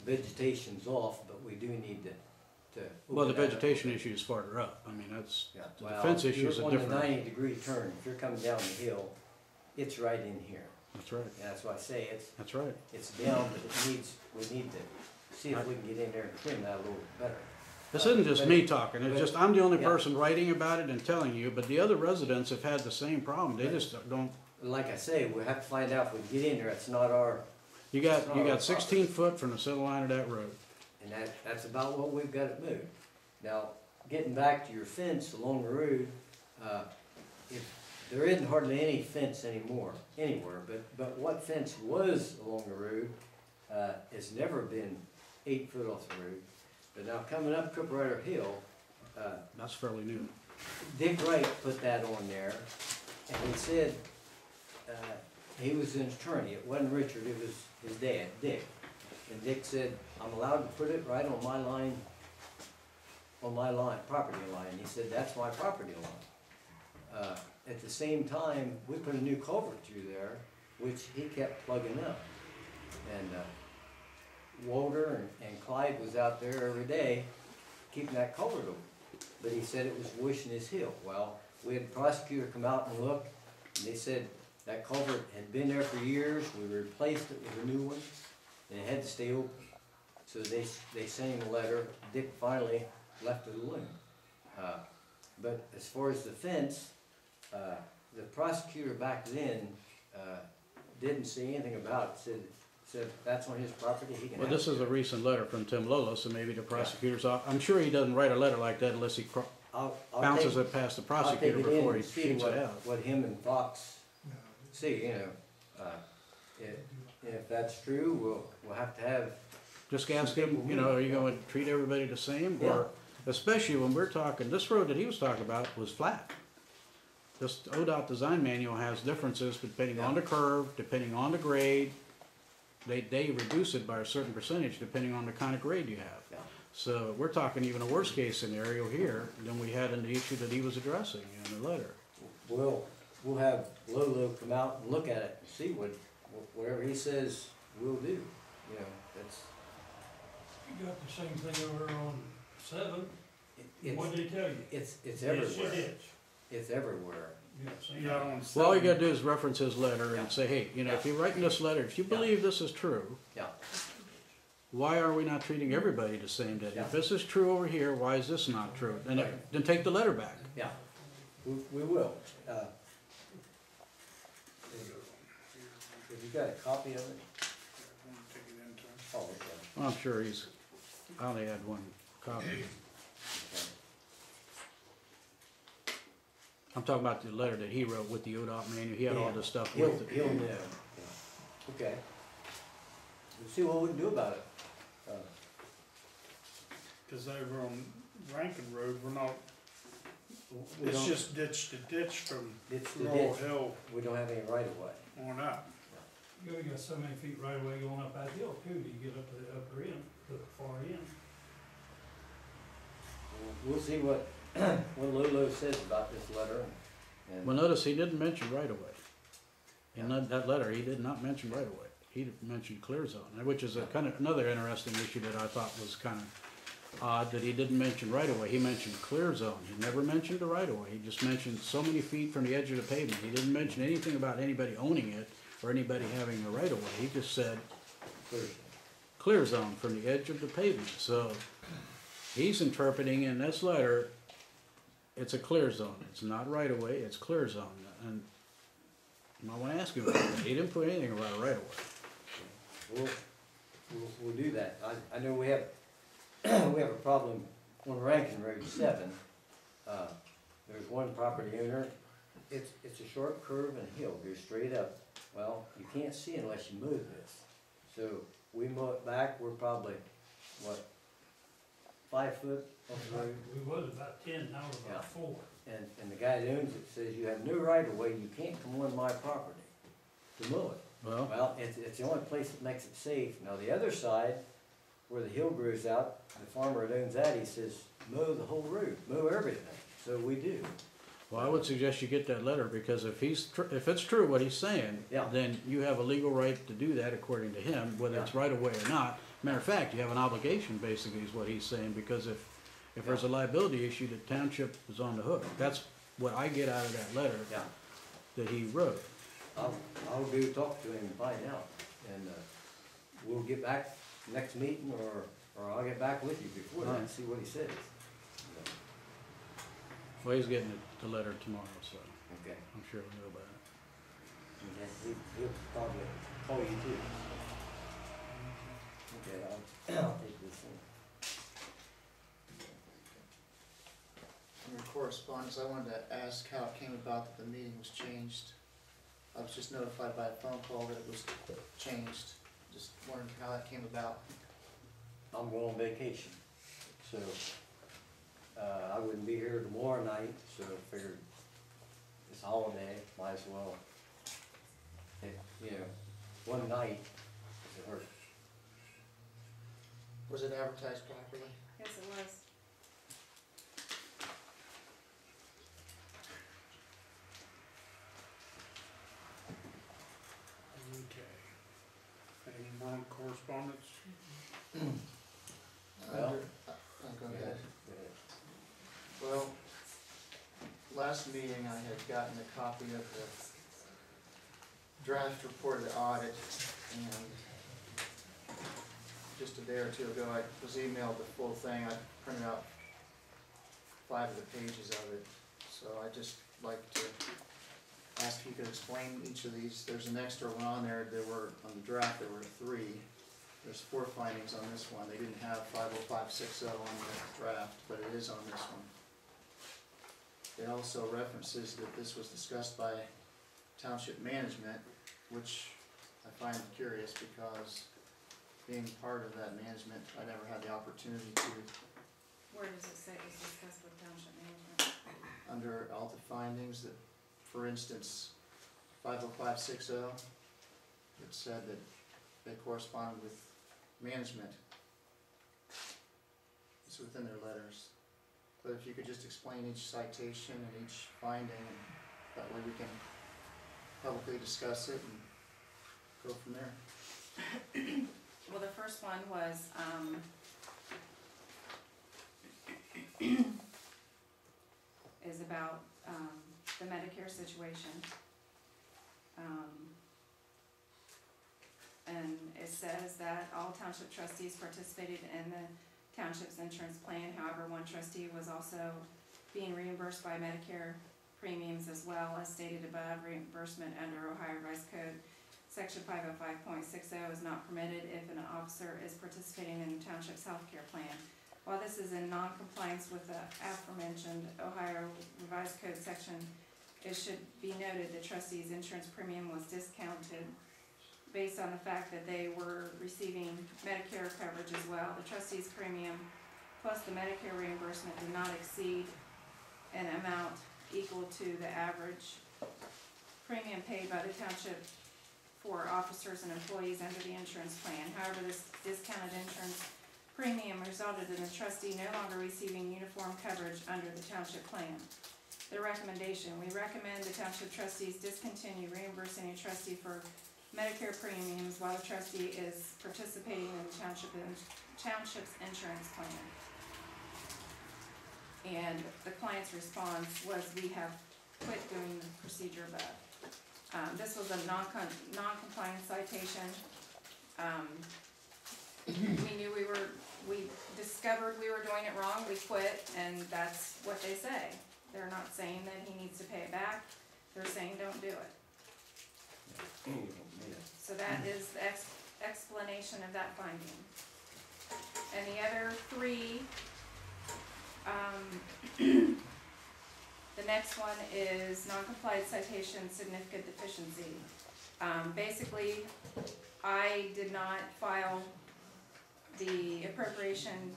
vegetation's off, but we do need to. Well, the open that up. vegetation issue is farther up. I mean, that's, Yeah, the well, fence issue is a on the different. 90-degree turn, if you're coming down the hill, it's right in here. That's right, And that's why I say that's right. it's down, but we need to see if we can get in there and trim that a little better. This isn't just But- me talking, it's but- just, I'm the only yeah. person writing about it and telling you, but the other residents have had the same problem. They just don't, Like I say, we have to find out if we can get in there, it's not our, you got 16 foot from the center line of that road. and that's about what we've got it moved. Now, getting back to your fence along the road, if, there isn't hardly any fence anymore, anywhere, but what fence was along the road, has never been 8 foot off the road. But now coming up Crip Rider Hill, That's fairly new. Dick Wright put that on there, and he said, he was an attorney, it wasn't Richard, it was his dad, Dick. And Dick said, I'm allowed to put it right on my line, property line. He said, that's my property line. At the same time, we put a new culvert through there, which he kept plugging up. And Walter and Clyde was out there every day keeping that culvert open. But he said it was wishing his hill. Well, we had the prosecutor come out and look, and they said that culvert had been there for years. We replaced it with a new one, and it had to stay open. So they sent him a letter. Dick finally left it alone. But as far as the fence, the prosecutor back then didn't say anything about it. Said that's on his property. He can. Well, have this it. is a recent letter from Tim Lolo, so maybe the prosecutor's off. I'm sure he doesn't write a letter like that unless he I'll bounces take- it past the I'll take prosecutor it in before he and see shoots it out. what him and Fox see. You know, if that's true, we'll have to have. Just ask him, you know, are you going to treat everybody the same? Or, especially when we're talking, this road that he was talking about was flat. This ODOT design manual has differences depending on the curve, depending on the grade. They reduce it by a certain percentage depending on the kind of grade you have. Yeah. So we're talking even a worst case scenario here than we had in the issue that he was addressing in the letter. We'll have Lolo come out and look at it and see whatever he says we'll do. You know, that's. You got the same thing over on 7. It's, What did he tell you? it's Ditch, everywhere. ditch. It's everywhere. Yeah, same Yeah, thing. on Well, all you 7. gotta do is reference his letter Yeah. and say, hey, you know, if you're writing this letter, if you Yeah. believe this is true, Yeah. why are we not treating everybody the same day? Yeah. If this is true over here, why is this not true? And Right. then take the letter back. Yeah. We will. Have you got a copy of it? Oh, okay. Well, I'm sure I only had one copy. Okay. I'm talking about the letter that he wrote with the ODOT manual. He had all Yeah. this stuff He'll with it. know. Yeah. Okay. We'll see what we can do about it. Cause over on Rankin Road, we're not, We it's don't- just ditch to ditch from It's the Laurel ditch. Hill We don't have any right of way. on up. You only got so many feet right away going up that hill too, to get up to the upper end, to the far end. We'll see what Lolo says about this letter. And Well, notice he didn't mention right away. In that letter, he did not mention right away. He mentioned clear zone, which is a kind of another interesting issue that I thought was kind of odd that he didn't mention right away. He mentioned clear zone. He never mentioned the right of way. He just mentioned so many feet from the edge of the pavement. He didn't mention anything about anybody owning it or anybody having a right of way. He just said clear. clear zone from the edge of the pavement. So he's interpreting in this letter, it's a clear zone. It's not right of way, it's clear zone. And I want to ask him about that. He didn't put anything about a right of way. We'll do that. I know we have, we have a problem on Rankin Road 7. There's one property owner, it's a short curve and a hill, goes straight up. Well, you can't see unless you move this. So we mow it back, we're probably, what, 5 foot off the road? We was about 10, now we're about 4. And the guy that owns it says you have no right of way, you can't come on my property to mow it. Well, Well, it's the only place that makes it safe. Now, the other side, where the hill grows out, the farmer that owns that, he says, mow the whole road, mow everything. So we do. well, I would suggest you get that letter because if if it's true what he's saying, Yeah. then you have a legal right to do that according to him, whether it's right of way or not. Matter of fact, you have an obligation, basically, is what he's saying, because if there's a liability issue, the township is on the hook. That's what I get out of that letter Yeah, that he wrote. I'll go talk to him and find out, and, we'll get back next meeting, or I'll get back with you before that and Alright. see what he says. Well, he's getting the letter tomorrow, so Okay, I'm sure he'll know about it. okay, he'll probably call you too. Okay, I'll take this one. Under correspondence, I wanted to ask how it came about that the meeting was changed. I was just notified by a phone call that it was changed. Just wondering how that came about. I'm going on vacation, so, I wouldn't be here tomorrow night, so I figured it's a holiday, might as well, you know, one night, if it hurt. Was it advertised properly? Yes, it was. Okay. Any more correspondence? Well- Under- go ahead. Go ahead. Well, last meeting I had gotten a copy of the draft report of the audit, and just a day or two ago, I was emailed the full thing. I printed out 5 of the pages of it, so I'd just like to ask if you could explain each of these. There's an extra one on there. On the draft, there were 3. There's 4 findings on this one. They didn't have 50560 on the draft, but it is on this one. It also references that this was discussed by township management, which I find curious because being part of that management, I never had the opportunity to. Where does it say it was discussed with township management? Under all the findings that, for instance, 50560, it said that they corresponded with management. It's within their letters. But if you could just explain each citation and each finding, and that way we can publicly discuss it and go from there. Well, the first one was, is about, the Medicare situation. And it says that all township trustees participated in the township's insurance plan. However, one trustee was also being reimbursed by Medicare premiums as well as stated above. Reimbursement under Ohio Revised Code Section 505.60 is not permitted if an officer is participating in the township's health care plan. While this is in non-compliance with the aforementioned Ohio Revised Code section, it should be noted the trustee's insurance premium was discounted based on the fact that they were receiving Medicare coverage as well. The trustee's premium plus the Medicare reimbursement did not exceed an amount equal to the average premium paid by the township for officers and employees under the insurance plan. However, this discounted insurance premium resulted in the trustee no longer receiving uniform coverage under the township plan. The recommendation: we recommend the township trustees discontinue reimbursing a trustee for Medicare premiums while the trustee is participating in the township's insurance plan. And the client's response was, we have quit doing the procedure above. This was a non-compliance citation. We discovered we were doing it wrong, we quit, and that's what they say. They're not saying that he needs to pay it back, they're saying don't do it. So that is the explanation of that finding. And the other 3, the next one is non-compliant citation significant deficiency. Basically, I did not file the appropriation